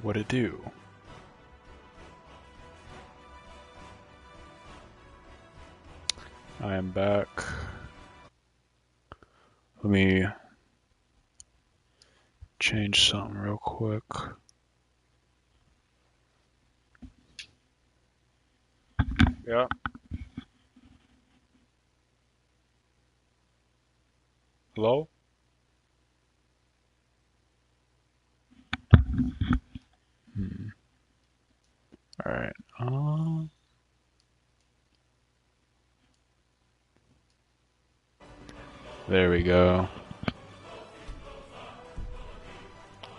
What it do? I am back. Let me change something real quick. Yeah. Hello? Alright. There we go.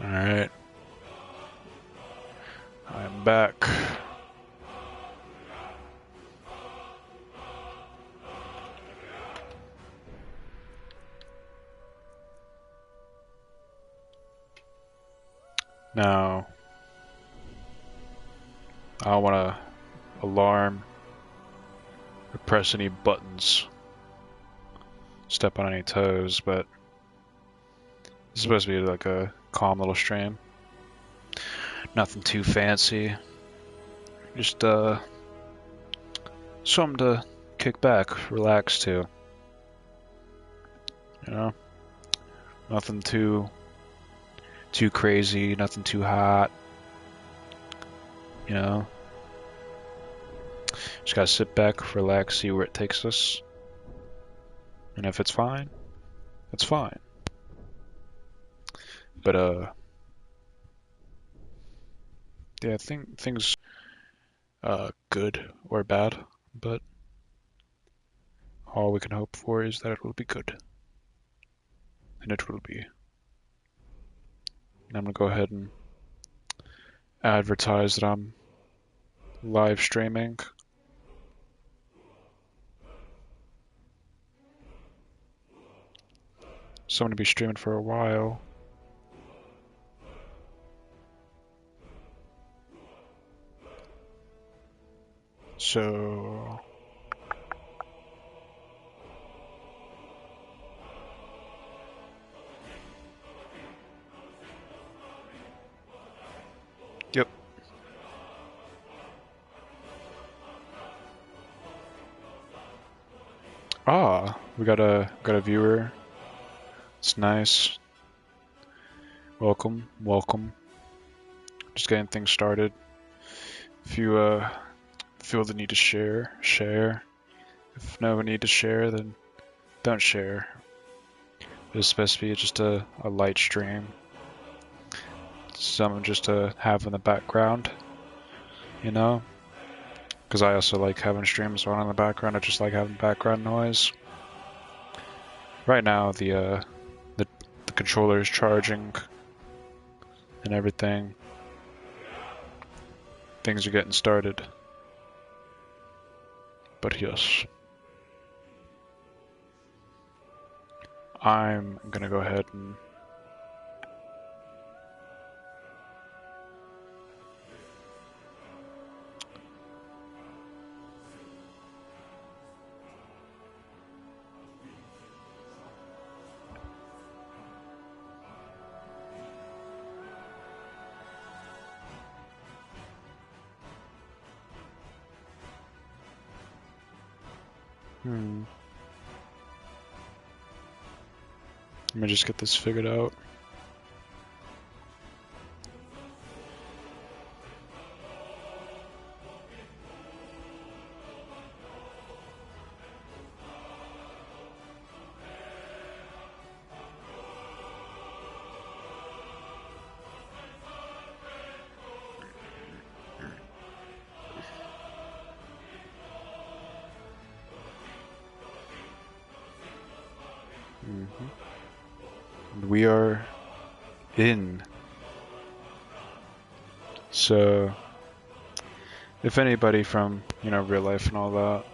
Alright. I'm back. Now, I don't want to alarm or press any buttons, step on any toes, but it's supposed to be like a calm little stream. Nothing too fancy. Just something to kick back, relax to. You know? Nothing too crazy, nothing too hot. You know? Just gotta sit back, relax, see where it takes us. And if it's fine, it's fine. But yeah, I think things good or bad, but all we can hope for is that it will be good. And it will be. And I'm gonna go ahead and advertise that I'm live streaming. So I'm gonna be streaming for a while. So yep. We got a viewer. It's nice. Welcome, welcome. Just getting things started. If you feel the need to share, share. If no need to share, then don't share. It's supposed to be just a light stream. Something just to have in the background, you know? Because I also like having streams on in the background. I just like having background noise. Right now, the controller is charging and everything. Things are getting started. But yes. I'm gonna go ahead and let me just get this figured out. We are in. So, if anybody from, real life and all that,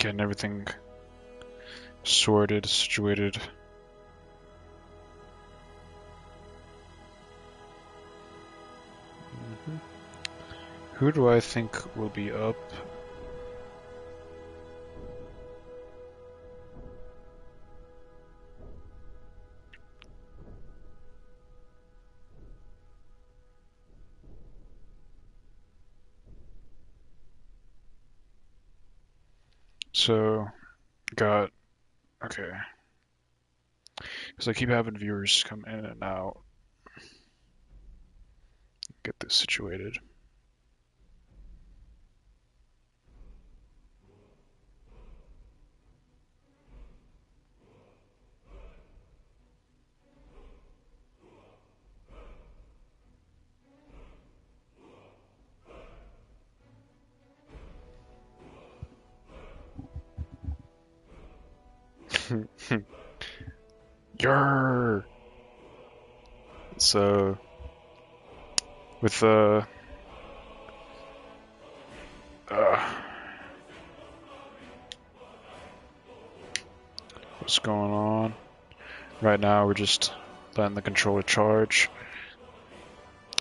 getting everything sorted, situated. Who do I think will be up? So, got, okay. Because I keep having viewers come in and out. Get this situated. Yer. So, with what's going on? Right now, we're just letting the controller charge,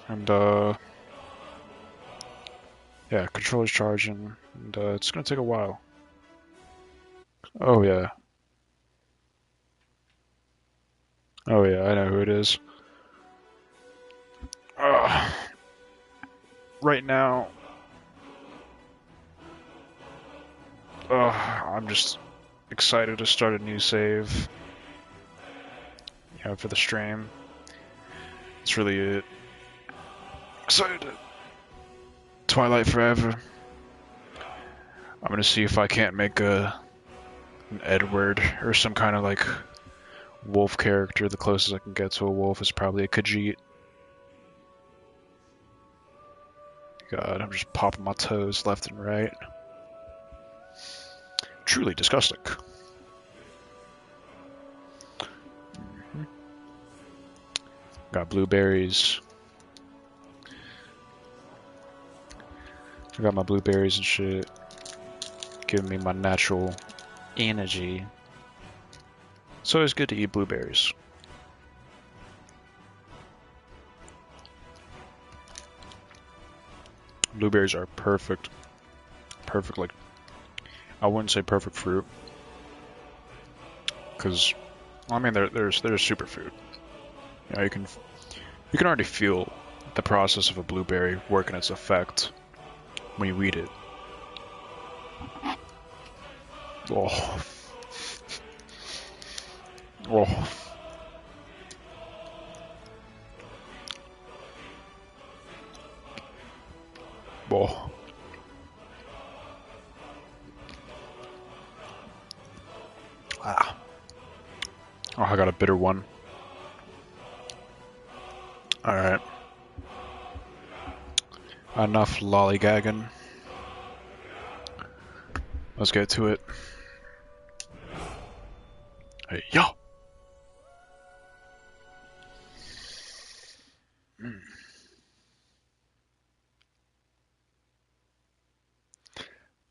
and yeah, controller's charging, and it's gonna take a while. Oh yeah, oh yeah, I know who it is. Right now, I'm just excited to start a new save. For the stream. That's really it. Excited. Twilight Forever. I'm gonna see if I can't make an Edward or some kind of like wolf character. The closest I can get to a wolf is probably a Khajiit. God, I'm just popping my toes left and right. Truly disgusting. Got blueberries. I got my blueberries and shit. Giving me my natural energy. It's always good to eat blueberries. Blueberries are perfect. Perfect, like, I wouldn't say perfect fruit. Because, I mean, they're superfood. You can already feel the process of a blueberry working its effect when you eat it. Oh. Oh. Oh. Ah. Oh, I got a bitter one. Alright. Enough lollygagging. Let's get to it. Hey, yo!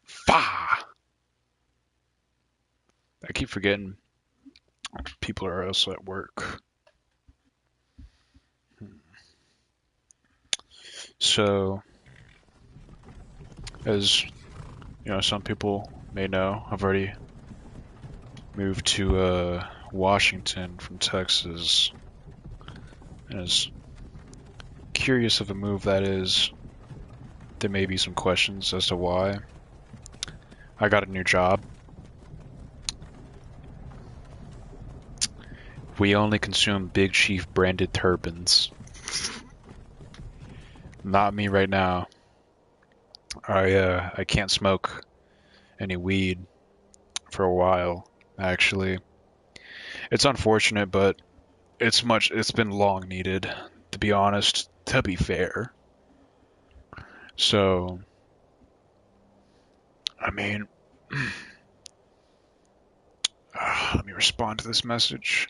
Fah! I keep forgetting people are also at work. So, as some people may know, I've already moved to Washington from Texas. And as curious of a move that is, there may be some questions as to why. I got a new job. We only consume Big Chief branded turbans. Not me right now. I can't smoke any weed for a while, actually. It's unfortunate, but it's been long needed, to be honest, to be fair. So, I mean, let me respond to this message.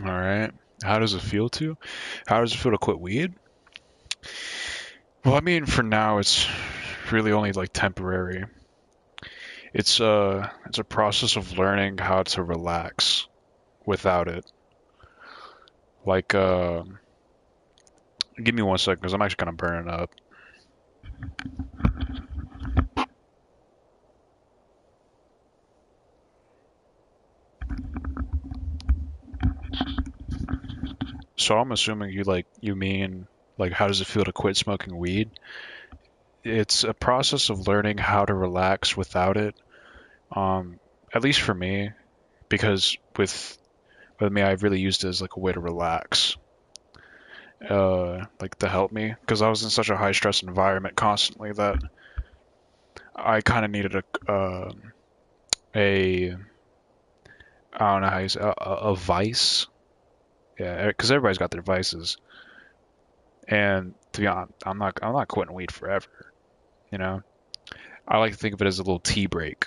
All right. How does it feel to? How does it feel to quit weed? Well, I mean, for now, it's really only like temporary. It's a process of learning how to relax without it. Like, give me 1 second, because I'm actually kind of burning up. So I'm assuming you mean like how does it feel to quit smoking weed? It's a process of learning how to relax without it. Um, at least for me, because with me, I've really used it as like a way to relax, like to help me, because I was in such a high stress environment constantly that I kind of needed a I don't know how you say a vice. Yeah, because everybody's got their vices, and to be honest, I'm not quitting weed forever. You know, I like to think of it as a little tea break,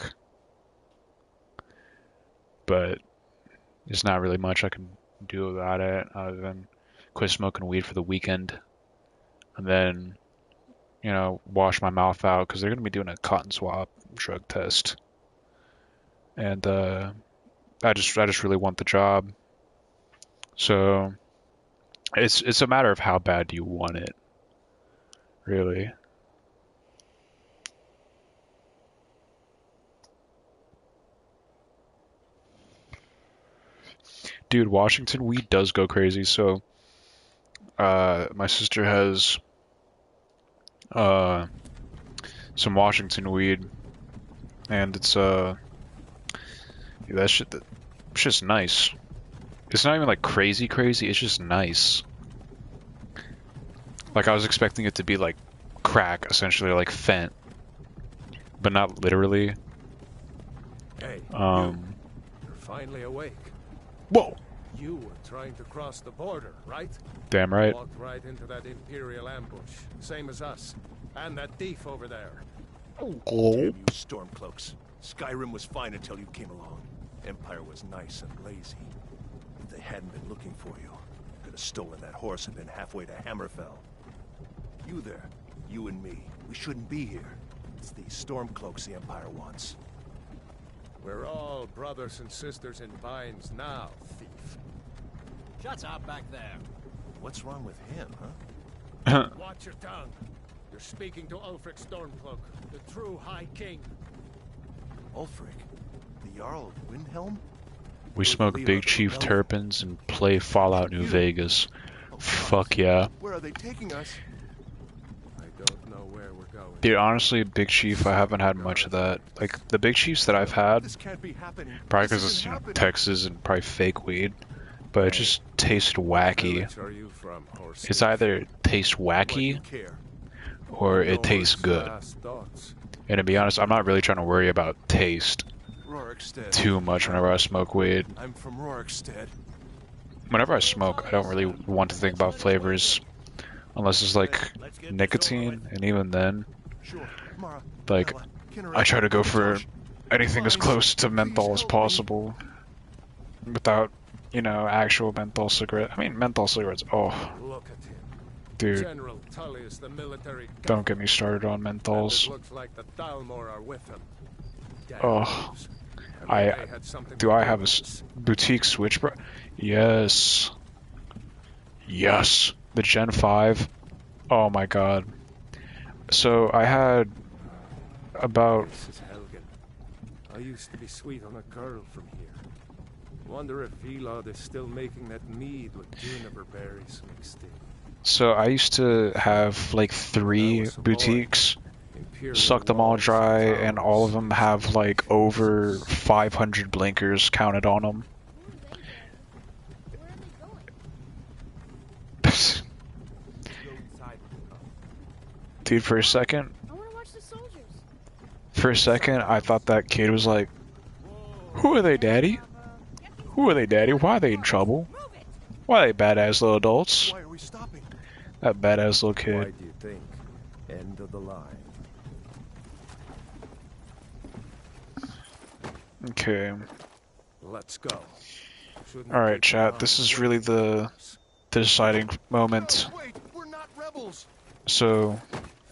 but there's not really much I can do about it other than quit smoking weed for the weekend, and then wash my mouth out because they're gonna be doing a cotton swab drug test, and I just really want the job, so it's a matter of how bad do you want it, really. Dude, Washington weed does go crazy. So, my sister has uh some Washington weed, and it's that shit that it's just nice. It's not even like crazy crazy. It's just nice. Like I was expecting it to be like crack, essentially like fent, but not literally. Hey, Um, you're finally awake. Whoa, You were trying to cross the border, right? damn right. Walked right into that Imperial ambush, same as us. And that thief over there. Oh, Damn you, Stormcloaks. Skyrim was fine until you came along. Empire was nice and lazy. If they hadn't been looking for you, could have stolen that horse and been halfway to Hammerfell. You there, you and me, we shouldn't be here. It's these Stormcloaks the Empire wants. We're all brothers and sisters in binds now, thief. Shut up back there. What's wrong with him, huh? Watch your tongue. You're speaking to Ulfric Stormcloak, the true High King. Ulfric, the Jarl of Windhelm? we You're the smoke leader Big of the Chief rebellion. Terpins and play Fallout New You. Vegas. Oh, God. Fuck yeah. Where are they taking us? I don't know where we're going. Dude, honestly, Big Chief, I haven't had much of that. Like, the Big Chiefs that I've had, This can't be happening. probably This because it's, isn't happening. Texas and probably fake weed, but it just tastes wacky. Village are you from, horse It's thief? either tastes Why do you wacky care? or it No tastes one's good. last thoughts. And to be honest, I'm not really trying to worry about taste Rorikstead. too much whenever I smoke weed. I'm from Rorikstead. Whenever I smoke, I don't really want to think about flavors unless it's like nicotine, and even then, Sure. Mara, like, Bella, Kinneret, I try to go for Josh. anything as Please, close to please menthol as help me. possible without, actual menthol cigarette. I mean, menthol cigarettes. Oh, Look at him. dude, General Tullius, the military don't get me started on And menthols. it looks like the Dalmor are with him. Damn Oh, thieves. And I- they had something do to I do have a with s- this. Boutique switch, bro? Yes. Yes. The Gen 5. Oh my god. So I had about This is Helgen. I used to be sweet on a girl from here. Wonder if Vilod is still making that mead with juniper berries mixed in. so I used to have like 3 was a boy. boutiques. Imperial Suck them all walls dry, and towers all of them have like over 500 blinkers counted on them. Dude, for a second, I want to watch the soldiers. I thought that kid was like, "Who are they, daddy? Who are they, daddy? Why are they in trouble? Why are they badass little adults?" Why are we stopping? That badass little Why kid. do you think? End of the line. Okay. Let's go. Shouldn't All right, keep chat. around This is waiting really for the us. deciding moment. No, wait, we're not rebels. So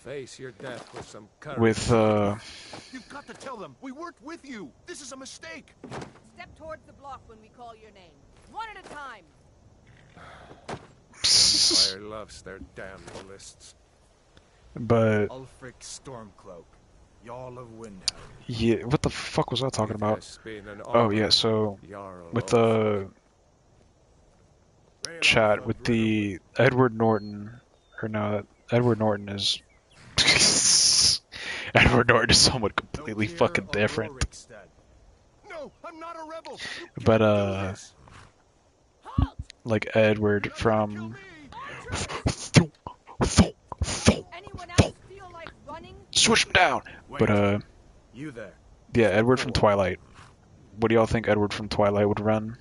Face your death with some courage. with You've got to tell them we weren't with you. This is a mistake. Step towards the block when we call your name. One at a time. Empire loves their damn lists. but Ulfric Stormcloak, Jarl of Windhelm. yeah, what the fuck was I talking It about? has been an Oh honor, yeah, so Jarl with Ulfric. the chat with the Edward Norton, or no, Edward Norton is Edward Norton is someone completely fucking different. No, I'm not a rebel. You But can't do this. like Edward You're not gonna kill from me. Anyone else feel like running? switch him down. Wait. But You there. yeah, Edward from Twilight. What do y'all think Edward from Twilight would run?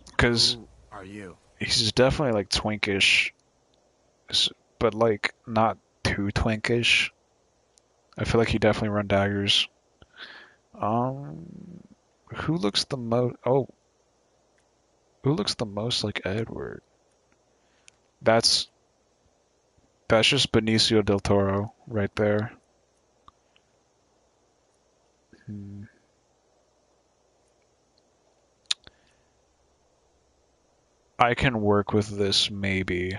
Because Who are you? he's definitely like twinkish, but like not too twinkish. I feel like he definitely run daggers. Who looks the most? Oh, who looks the most like Edward? That's just Benicio del Toro right there. I can work with this maybe.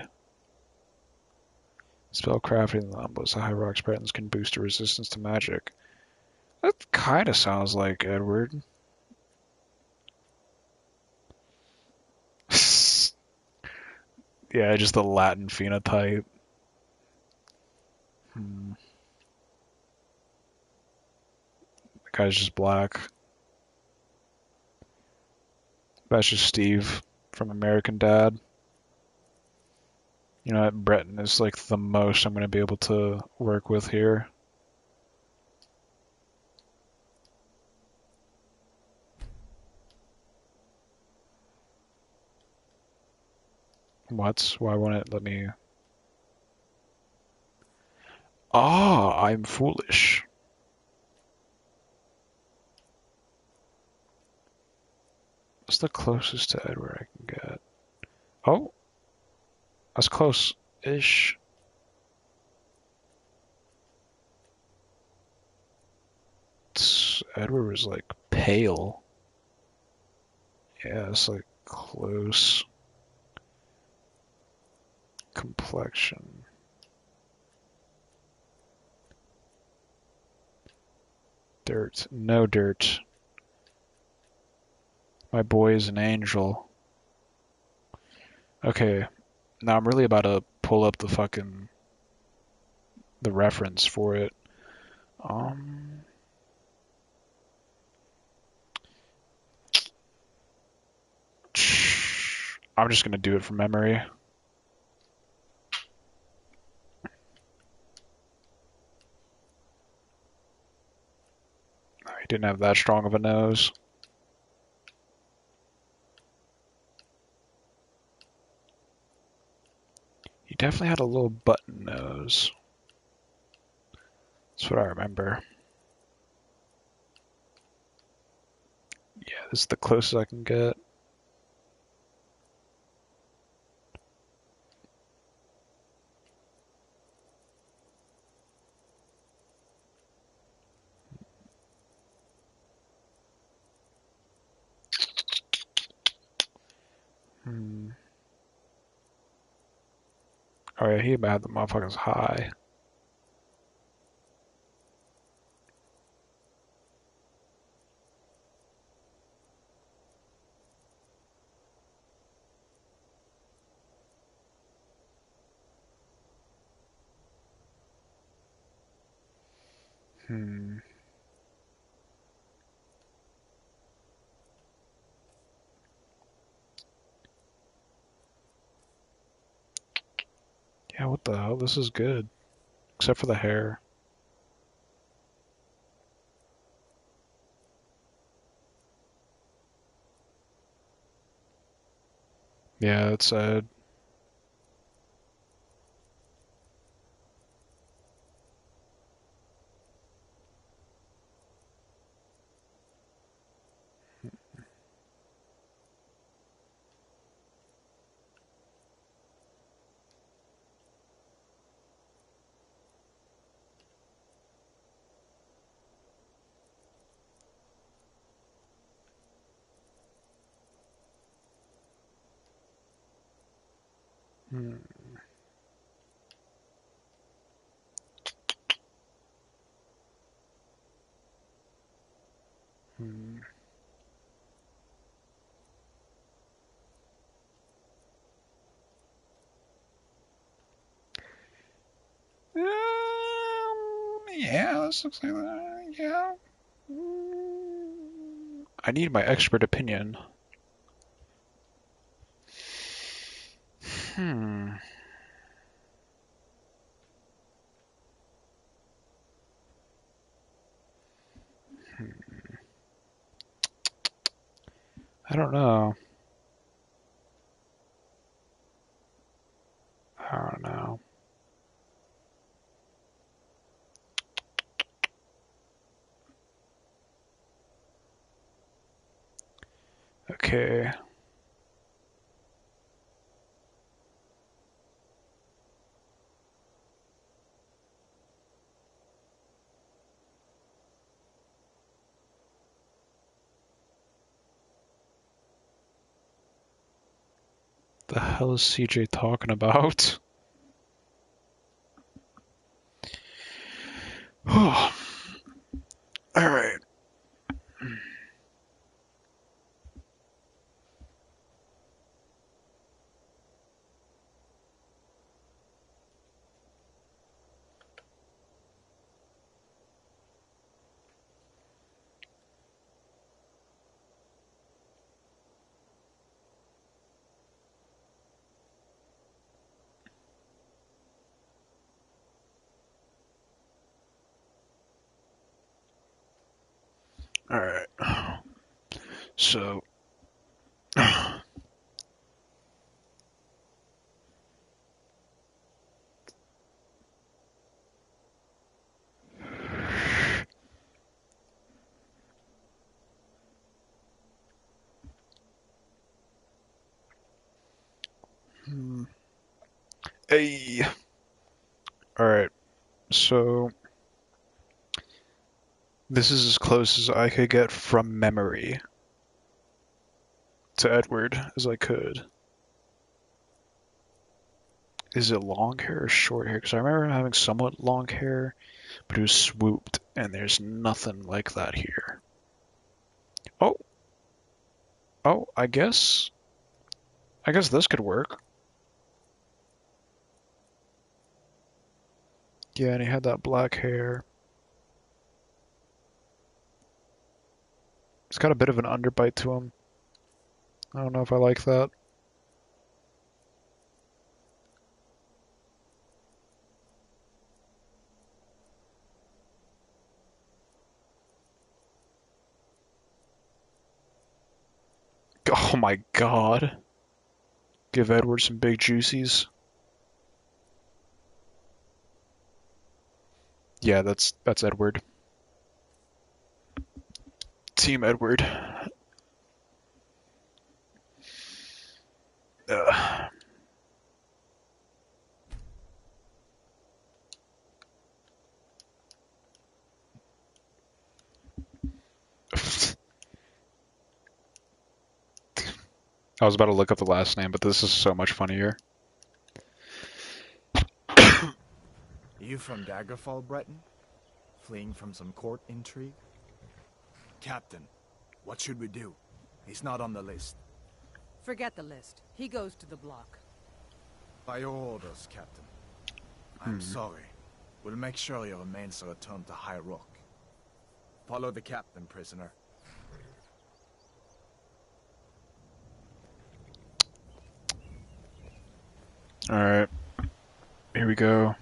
Spellcrafting the high rock spartans can boost your resistance to magic. That kind of sounds like Edward. Yeah, just the Latin phenotype. The guy's just black. That's just Steve from American Dad. You know, Breton is like the most I'm going to be able to work with here. What? Why won't it let me? Ah, I'm foolish. What's the closest to Edward I can get? Oh, that's close-ish. Edward was like pale. Yeah, it's like close. Complexion. Dirt. No dirt. My boy is an angel. Okay, now I'm really about to pull up the reference for it. I'm just gonna do it from memory. He didn't have that strong of a nose. He definitely had a little button nose. That's what I remember. Yeah, this is the closest I can get. Oh yeah, he had the motherfuckers high. Yeah, what the hell? This is good. Except for the hair. Yeah, that's sad. Hmm. Hmm. Yeah, this looks like that. Yeah. I need my expert opinion. Hmm. I don't know. I don't know. Okay. The hell is CJ talking about? All right. All right. So. Hey. All right. So this is as close as I could get from memory to Edward as I could. Is it long hair or short hair? Because I remember him having somewhat long hair, but it was swooped, and there's nothing like that here. Oh. Oh, I guess this could work. Yeah, and he had that black hair. He's got a bit of an underbite to him. I don't know if I like that. Oh my god. Give Edward some big juicies. Yeah, that's Edward. Team Edward. Ugh. I was about to look up the last name, but this is so much funnier. You from Daggerfall, Breton? Fleeing from some court intrigue? Captain, what should we do? He's not on the list. Forget the list. He goes to the block. By your orders, Captain. I'm sorry. We'll make sure your remains are returned to High Rock. Follow the captain, prisoner. Alright. Here we go.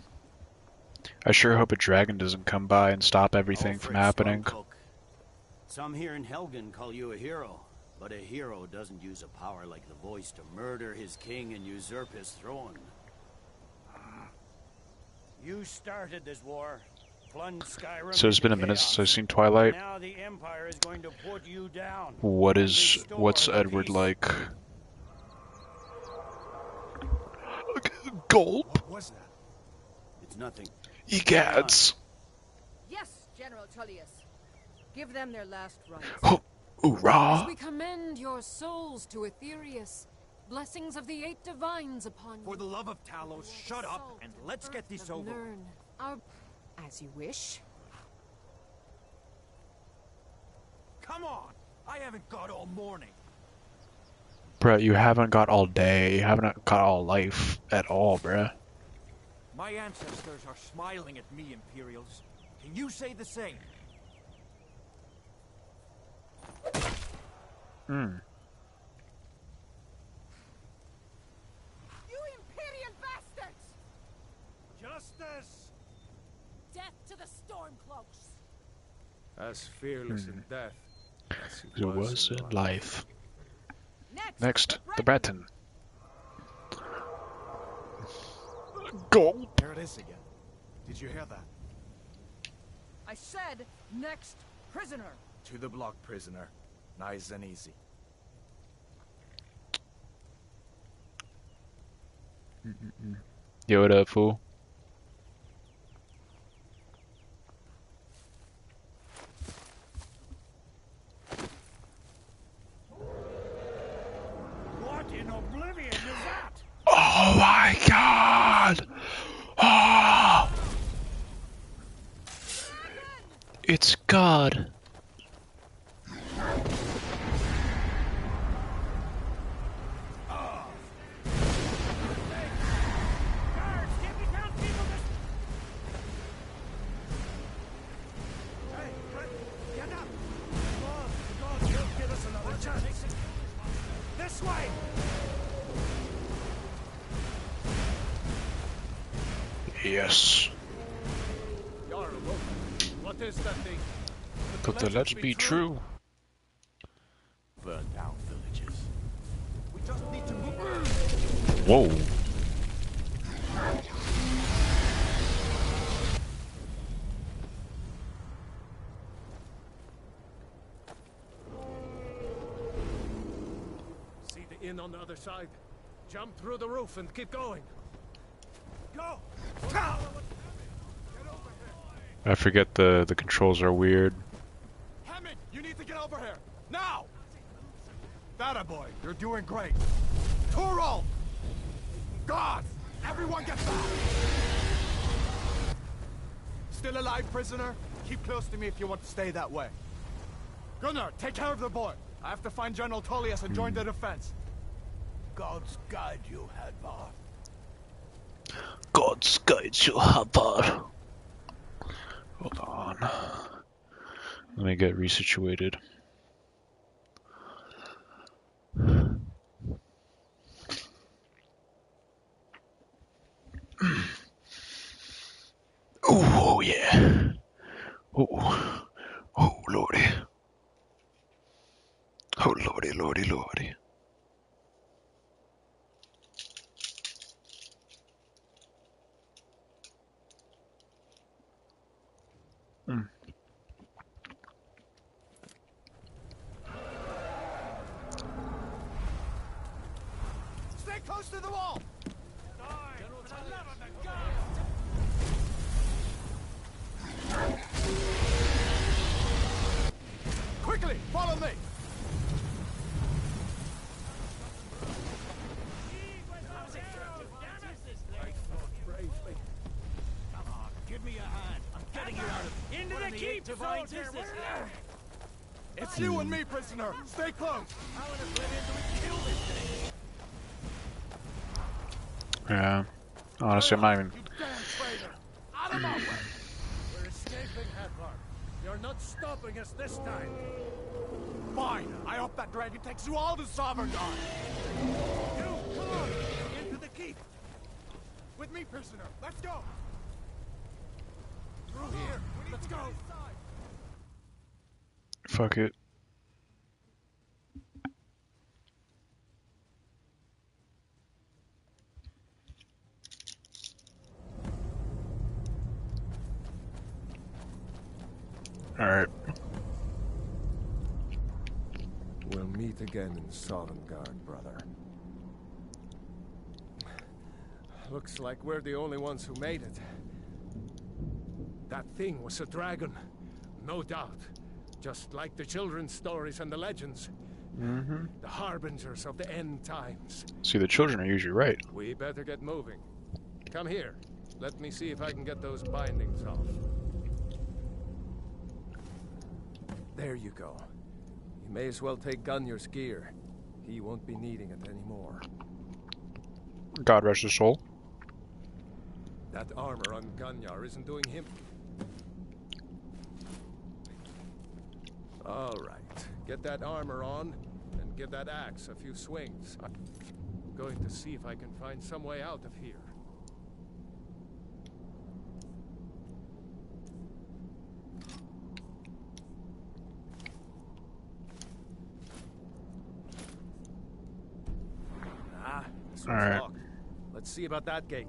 I sure hope a dragon doesn't come by and stop everything from happening. Stormcloak. Some here in Helgen call you a hero, but a hero doesn't use a power like the voice to murder his king and usurp his throne. You started this war, plunged Skyrim. So it's been a minute since I've seen Twilight. Now the Empire is going to put you down. What's Edward like? Gulp. What was that? It's nothing. Egads. Yes, General Tullius. Give them their last rites. Oh, As hoorah. we commend your souls to Aetherius, Blessings of the 8 divines upon you. For the love of Talos, shut up and let's get this over. Learn our... As you wish. Come on! I haven't got all morning. Bruh, you haven't got all day. You haven't got all life at all, bruh. My ancestors are smiling at me, Imperials. Can you say the same? Hmm. You Imperial bastards! Justice! Death to the Stormcloaks! As fearless in death as It was in life. Next, Next, the Breton. Go! There it is again. Did you hear that? I said, next prisoner. To the block, prisoner. Nice and easy. Yo, what up, fool? What in oblivion is that? Oh my god! Oh! It's God. This way! Yes. Jarl, what is that thing? But the let's be true. Burn down villages. We just need to move. Whoa. See the inn on the other side? Jump through the roof and keep going. Go! I forget the controls are weird. Hammond, you need to get over here! Now! That boy, you're doing great. Turo! God! Everyone get back! Still alive, prisoner? Keep close to me if you want to stay that way. Gunnar, take care of the boy. I have to find General Tullius and join the defense. God's guide you, Hadvar. God's guide you, Hadvar. Hold on. Let me get resituated. Oh yeah. Oh, oh lordy. Oh lordy, lordy, lordy. Stay close to the wall! Quickly, follow me! Come on, give me a hand. I'm getting you out of Into the keep, soldier! It's you and me, prisoner! Stay close! Yeah. Honestly, I'm not even. You damn traitor! Out of my way! We're escaping, Hadvar. You're not stopping us this time. Fine! I hope that dragon takes you all to Sovereign Guard! You, come on! Into the keep! With me, prisoner! Let's go! Through here! Let's go! Fuck it. Alright. We'll meet again in Sovngarde, brother. Looks like we're the only ones who made it. That thing was a dragon, no doubt. Just like the children's stories and the legends. Mm-hmm. The harbingers of the end times. See, the children are usually right. We better get moving. Come here. Let me see if I can get those bindings off. There you go. You may as well take Gunjar's gear. He won't be needing it anymore. God rest his soul. That armor on Gunjar isn't doing him. All right. Get that armor on and give that axe a few swings. I'm going to see if I can find some way out of here. This one's Alright. locked. Let's see about that gate.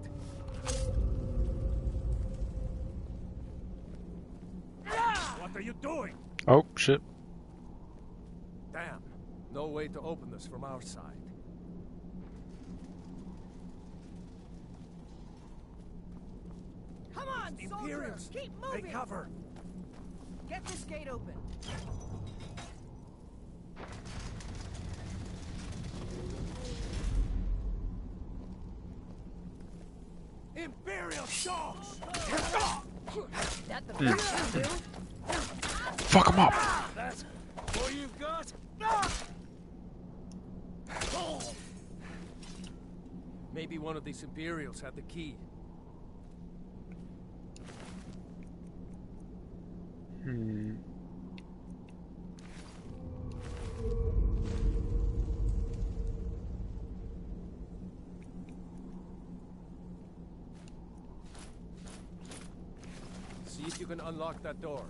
What are you doing? Oh, shit. Damn. No way to open this from our side. Come on, soldier! Imperials! Keep They moving! cover! Get this gate open. Imperial dogs! That the best you do? Fuck him up! That's all you've got? Maybe one of these Imperials had the key. Hmm. See if you can unlock that door.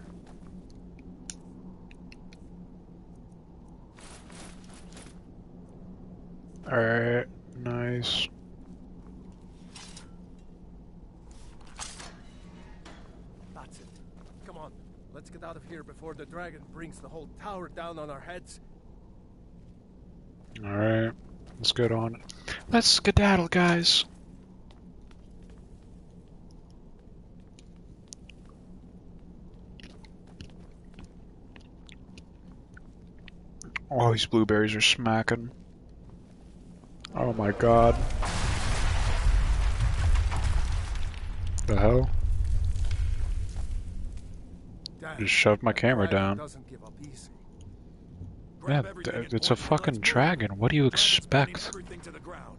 Alright, nice. That's it. Come on. Let's get out of here before the dragon brings the whole tower down on our heads. Alright, let's get on it. Let's skedaddle, guys. Oh, these blueberries are smacking. Oh my god. The hell? Damn, Just shoved my that camera dragon down. Doesn't give up easy. Yeah, Grab everything and it's a point it fucking once more. dragon. What do you Dragon's burning expect? everything to the ground.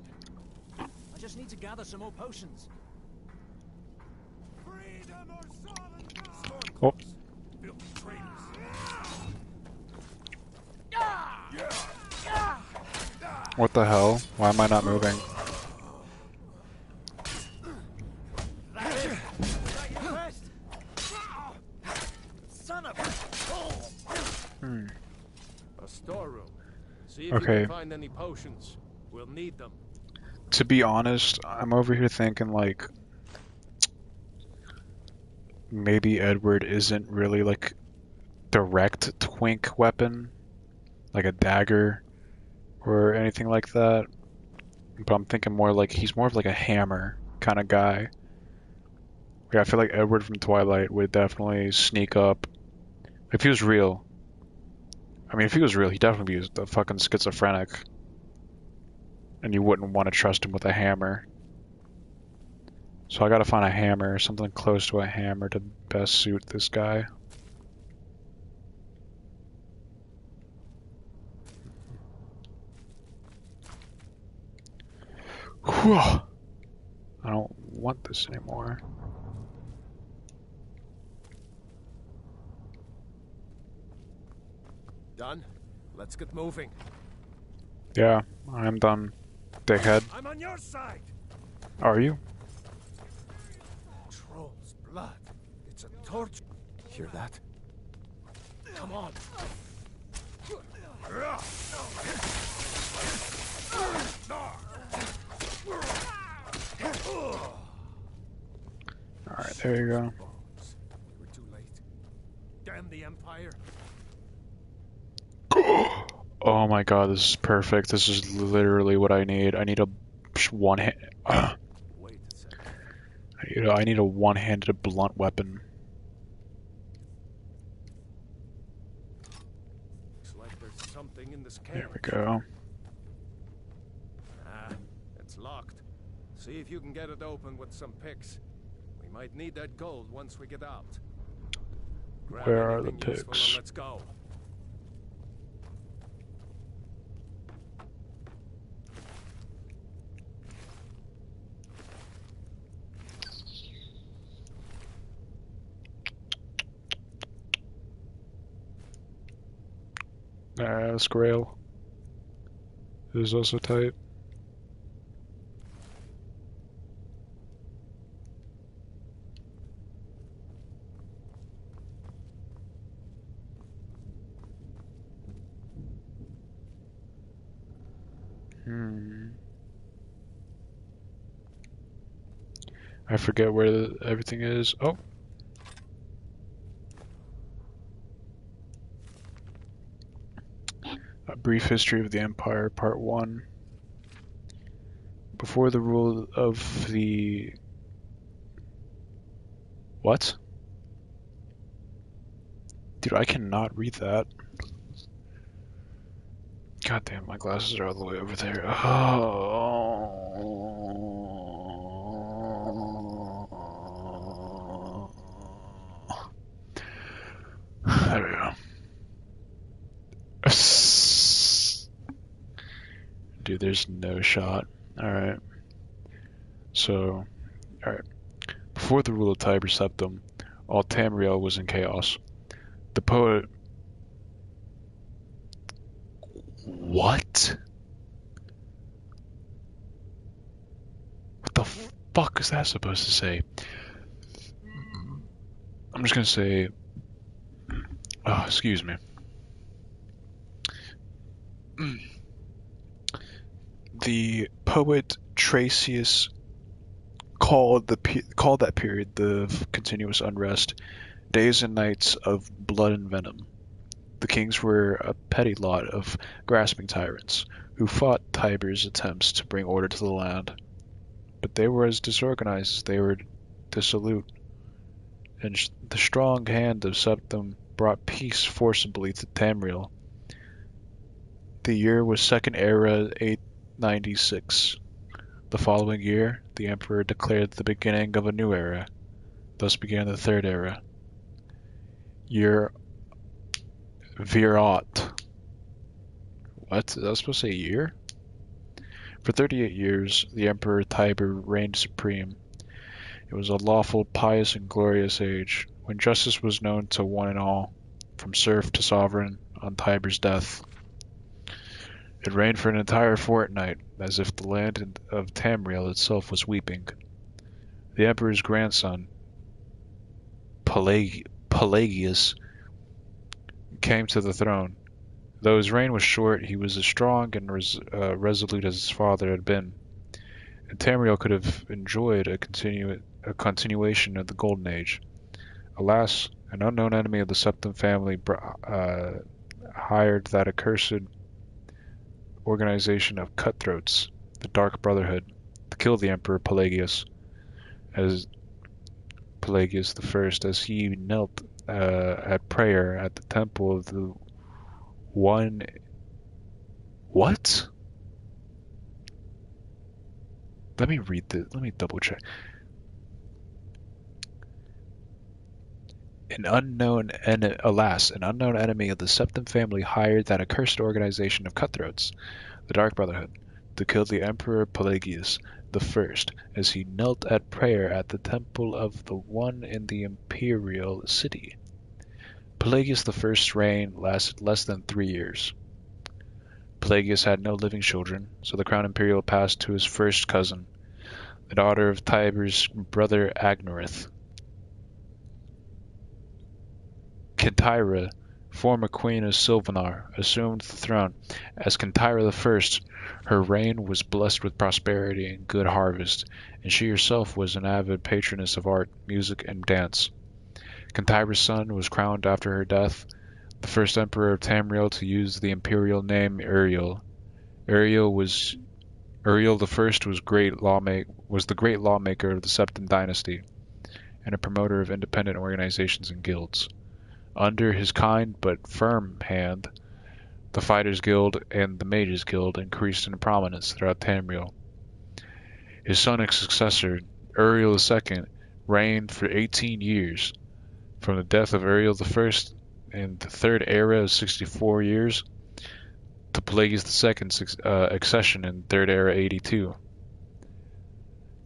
I just need to gather some more potions. Freedom or Oh. Filthy traitors. What the hell? Why am I not moving? Son of Hmm. A storeroom. See if Okay. you can find any potions. We'll need them. To be honest, I'm over here thinking like maybe Edward isn't really like direct twink weapon, like a dagger or anything like that. But I'm thinking more like he's more of like a hammer kind of guy. Yeah, I feel like Edward from Twilight would definitely sneak up if he was real. I mean, if he was real, he'd definitely be a fucking schizophrenic. And you wouldn't want to trust him with a hammer. So I gotta find a hammer, something close to a hammer to best suit this guy. Whew. I don't want this anymore. Done? Let's get moving. Yeah, I'm done, dickhead. I'm on your side. Are you? Troll's blood. It's a torch. Hear that? Come on. Alright, there you go. Bones. We're too late. Damn the Empire. Oh my god, this is perfect. This is literally what I need. I need a one hand. Wait a second. I need a one-handed blunt weapon. Looks like there's something in this cave. There we go. Ah, it's locked. See if you can get it open with some picks. We might need that gold once we get out. Grab Where are the anything useful picks? and let's go. This grail is also tight. I forget where everything is. Oh. A Brief History of the Empire, Part 1. Before the rule of the... What? Dude, I cannot read that. God damn, my glasses are all the way over there. Oh. There we go. Dude, there's no shot. Alright. So, alright. Before the rule of Tiber Septim, all Tamriel was in chaos. The poet... What? What the fuck is that supposed to say? I'm just gonna say... Oh, excuse me. The poet Tracius called that period of continuous unrest, days and nights of blood and venom. The kings were a petty lot of grasping tyrants who fought Tiber's attempts to bring order to the land, but they were as disorganized as they were dissolute, and the strong hand of Septim brought peace forcibly to Tamriel. The year was Second Era 896. The following year, the Emperor declared the beginning of a new era. Thus began the Third Era. Year Virot. What? Is that supposed to say year? For 38 years, the Emperor Tiber reigned supreme. It was a lawful, pious, and glorious age, when justice was known to one and all, from serf to sovereign, on Tiber's death. It reigned for an entire fortnight, as if the land of Tamriel itself was weeping. The Emperor's grandson, Pelagius, came to the throne. Though his reign was short, he was as strong and resolute as his father had been, and Tamriel could have enjoyed a continuation of the Golden Age. Alas, an unknown enemy of the Septim family hired that accursed organization of cutthroats, the Dark Brotherhood, to kill the Emperor Pelagius the First, as he knelt at prayer at the temple of the one. What? Let me read this. Let me double check. Alas, an unknown enemy of the Septim family hired that accursed organization of cutthroats, the Dark Brotherhood, to kill the Emperor Pelagius the First, as he knelt at prayer at the temple of the One in the imperial city. Pelagius the First's reign lasted less than 3 years. Pelagius had no living children, so the crown imperial passed to his first cousin, the daughter of Tiber's brother Agnorith. Kentyra, former queen of Silvanar, assumed the throne. As Kentyra I, her reign was blessed with prosperity and good harvest, and she herself was an avid patroness of art, music, and dance. Kentyra's son was crowned after her death, the first emperor of Tamriel to use the imperial name Uriel. Uriel the First was the great lawmaker of the Septim dynasty, and a promoter of independent organizations and guilds. Under his kind but firm hand, The Fighters Guild and the Mages Guild increased in prominence throughout Tamriel. His son and successor, Uriel II, reigned for 18 years. From the death of Uriel I in the Third Era of 64 years to Pelagius II's accession in Third Era 82.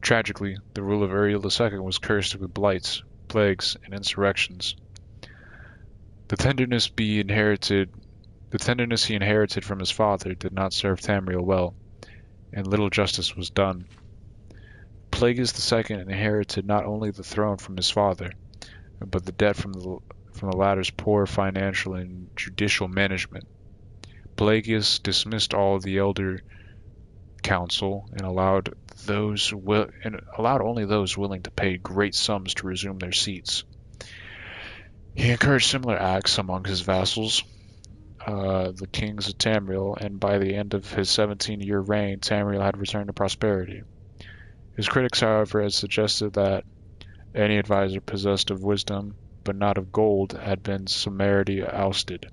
Tragically, the rule of Uriel II was cursed with blights, plagues, and insurrections. The tenderness he inherited from his father did not serve Tamriel well, and little justice was done. Pelagius II inherited not only the throne from his father, but the debt from the latter's poor financial and judicial management. Pelagius dismissed all the elder council and allowed only those willing to pay great sums to resume their seats. He encouraged similar acts among his vassals, the kings of Tamriel, and by the end of his 17-year reign, Tamriel had returned to prosperity. His critics, however, had suggested that any advisor possessed of wisdom, but not of gold, had been summarily ousted.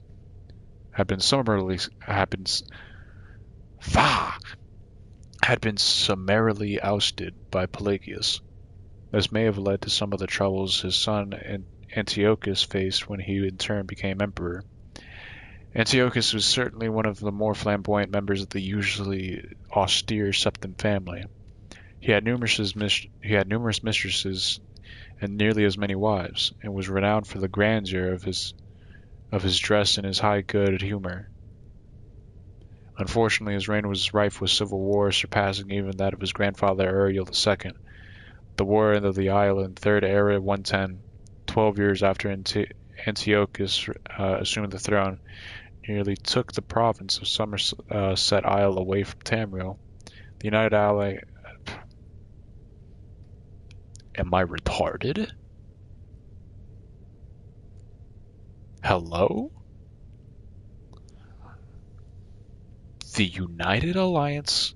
Had been summarily ousted by Pelagius. This may have led to some of the troubles his son Antiochus faced when he in turn became emperor. Antiochus was certainly one of the more flamboyant members of the usually austere Septim family. He had numerous mistresses and nearly as many wives, and was renowned for the grandeur of his dress and his high good humor. Unfortunately, his reign was rife with civil war, surpassing even that of his grandfather Uriel II. The War of the Isle in Third Era 110, 12 years after Antiochus assumed the throne, nearly took the province of Somerset Isle away from Tamriel. The United Ally... Am I retarded? Hello? The United Alliance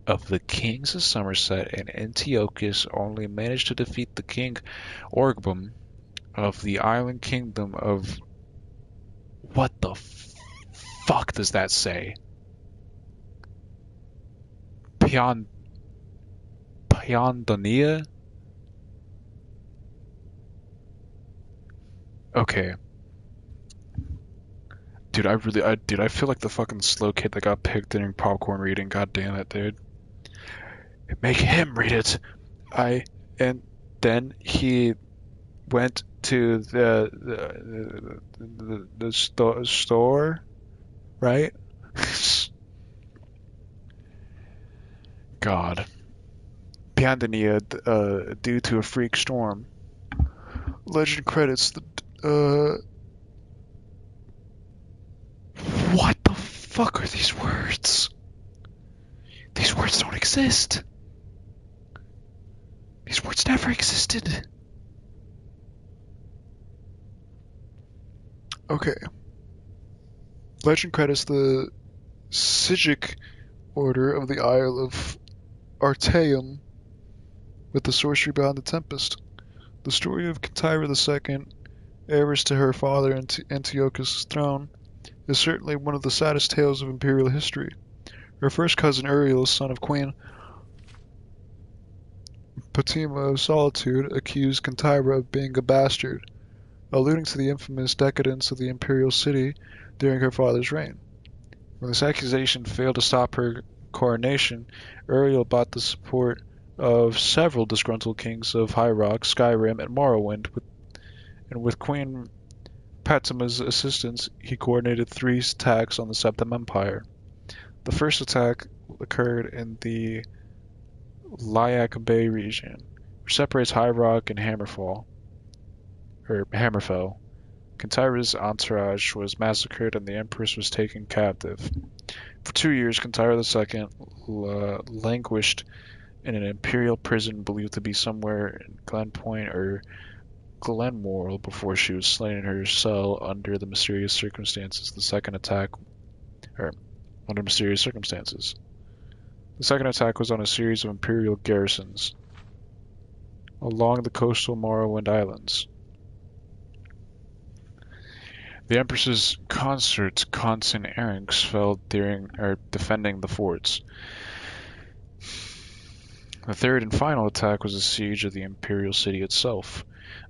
of the Kings of Somerset and Antiochus only managed to defeat the King Orgbum of the Island Kingdom of... What the fuck does that say? Piondonia? Okay. Dude, I feel like the fucking slow kid that got picked during popcorn reading. God damn it, dude. Make him read it. And then he went to the store, right? God. Piondonia, due to a freak storm. Legend credits the What the fuck are these words? These words don't exist. These words never existed. Okay. Legend credits the Sigic Order of the Isle of Artaeum with the sorcery behind the Tempest. The story of Kytira II, heiress to her father Antiochus' throne, is certainly one of the saddest tales of imperial history. Her first cousin Uriel, son of Queen Patima of Solitude, accused Kytira of being a bastard, alluding to the infamous decadence of the imperial city during her father's reign. When this accusation failed to stop her coronation, Uriel bought the support of several disgruntled kings of High Rock, Skyrim, and Morrowind, and with Queen Patima's assistance, he coordinated 3 attacks on the Septim Empire. The first attack occurred in the Lyak Bay region, which separates High Rock and Hammerfell. Kytira's entourage was massacred and the Empress was taken captive. For 2 years, Kytira II languished in an imperial prison believed to be somewhere in Glenpoint or Glenmoril before she was slain in her cell under mysterious circumstances. The second attack was on a series of imperial garrisons along the coastal Morrowind Islands. The Empress's consorts, Cons and Erinx, fell defending the forts. The third and final attack was a siege of the Imperial City itself,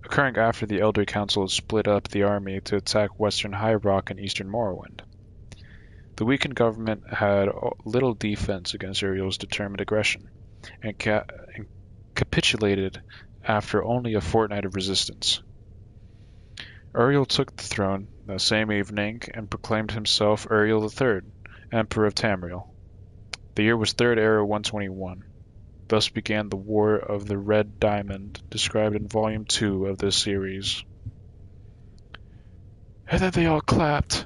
occurring after the Elder Council had split up the army to attack western High Rock and eastern Morrowind. The weakened government had little defense against Uriel's determined aggression, and capitulated after only a fortnight of resistance. Uriel took the throne that same evening and proclaimed himself Uriel III, Emperor of Tamriel. The year was Third Era 121. Thus began the War of the Red Diamond, described in Volume 2 of this series. And then they all clapped.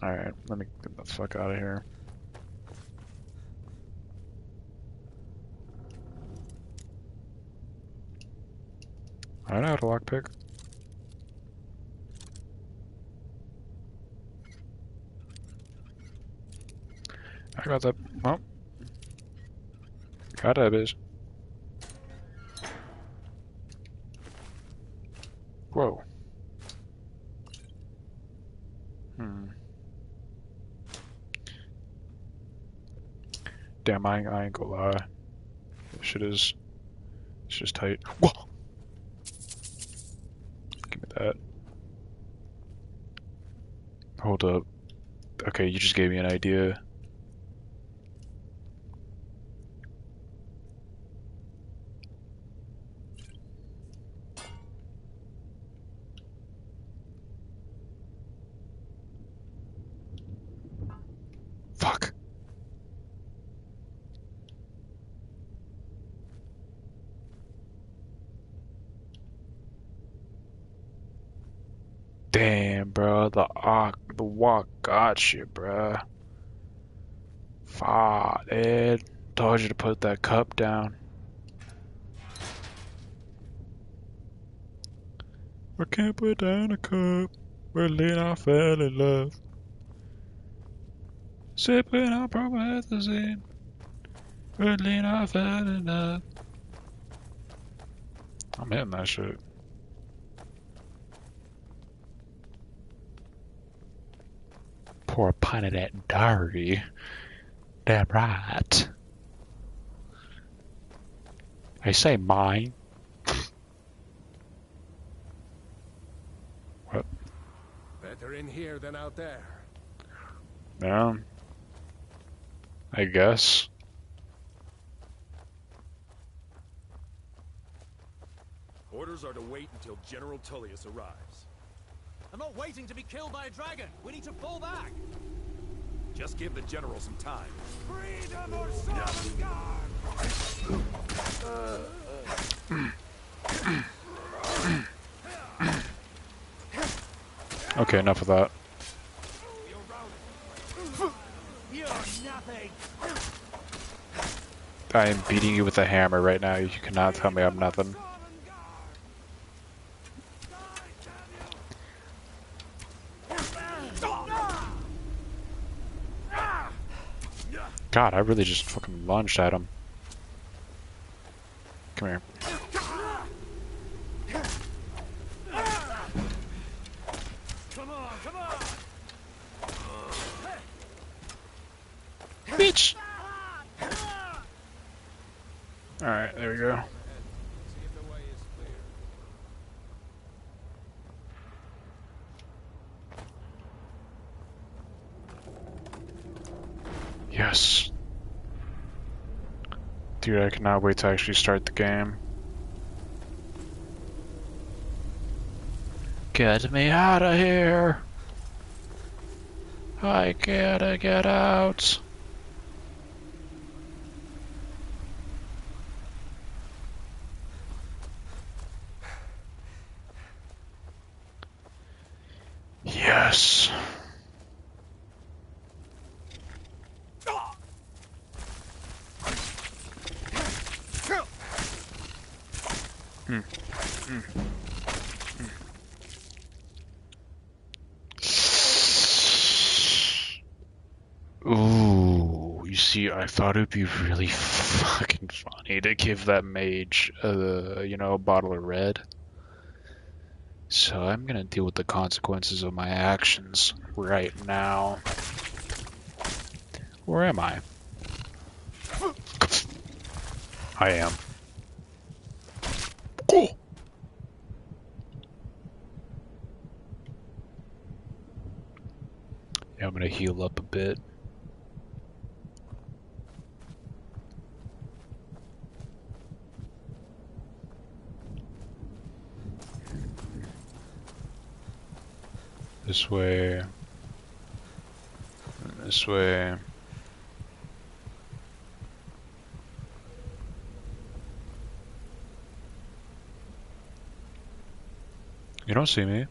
Alright, let me get the fuck out of here. I know how to lockpick. I got that. Well, got that bitch. Whoa. Damn, I ain't gonna lie. This shit is. It's just tight. Whoa! Give me that. Hold up. Okay, you just gave me an idea. Fuck. Damn, bro, the walk got you, bro. Fuck, Ed. Told you to put that cup down. I can't put down a cup. Really, I fell in love. Sipping on promethazine. Really, I fell in love. I'm hitting that shit. Pour a pint of that dirty. Damn right. I say mine. What? Better in here than out there. Yeah. I guess. Orders are to wait until General Tullius arrives. I'm not waiting to be killed by a dragon. We need to fall back. Just give the general some time. Freedom or Sovngarde! Okay, enough of that. You're nothing. I am beating you with a hammer right now. You cannot tell me I'm nothing. God, I really just fucking lunged at him. Come here. Come on, come on. Bitch! Alright, there we go. See if the way is clear. Yes. Dude, I cannot wait to actually start the game. Get me out of here! I gotta get out! Yes. Ooh, you see, I thought it'd be really fucking funny to give that mage, a bottle of red. So I'm gonna deal with the consequences of my actions right now. Where am I? I am. Cool. Yeah, I'm gonna heal up a bit. This way. This way. You don't see me.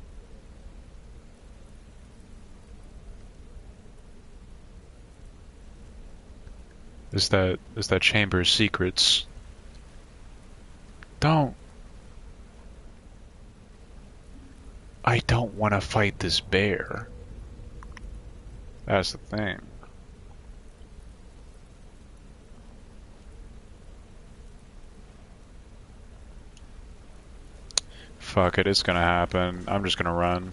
Is that chamber of secrets? Don't. I don't want to fight this bear. That's the thing. Fuck it, it's gonna happen. I'm just gonna run.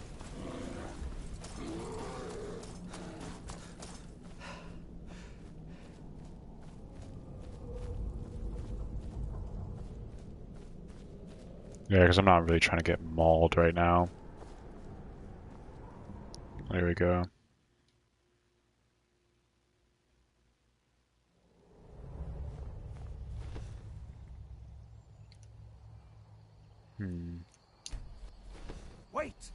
Yeah, because I'm not really trying to get mauled right now. There we go. Wait!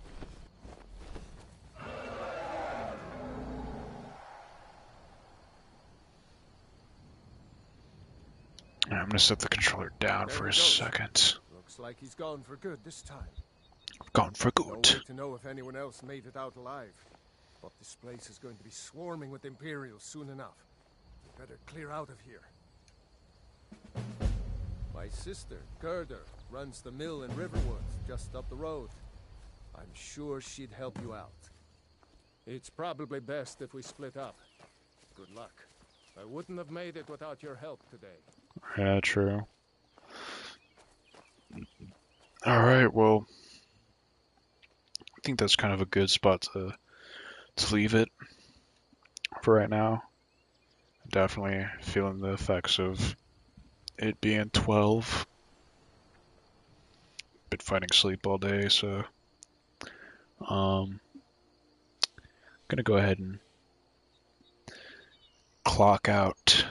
I'm gonna set the controller down There for he a goes. second. Looks like he's gone for good this time. Gone for No way good. to know if anyone else made it out alive. But this place is going to be swarming with Imperials soon enough. We better clear out of here. My sister, Gerda, runs the mill in Riverwood, just up the road. I'm sure she'd help you out. It's probably best if we split up. Good luck. I wouldn't have made it without your help today. Yeah, true. Alright, well, I think that's kind of a good spot to leave it for right now. Definitely feeling the effects of it being 12. Been fighting sleep all day, so gonna go ahead and clock out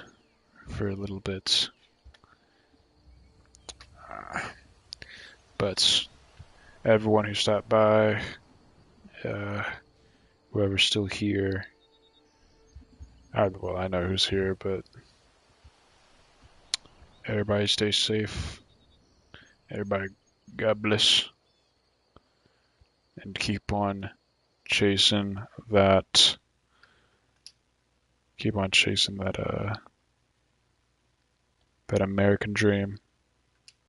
for a little bit. But everyone who stopped by, whoever's still here, well, I know who's here, but everybody stay safe. Everybody, God bless, and keep on chasing that. Keep on chasing that that American dream.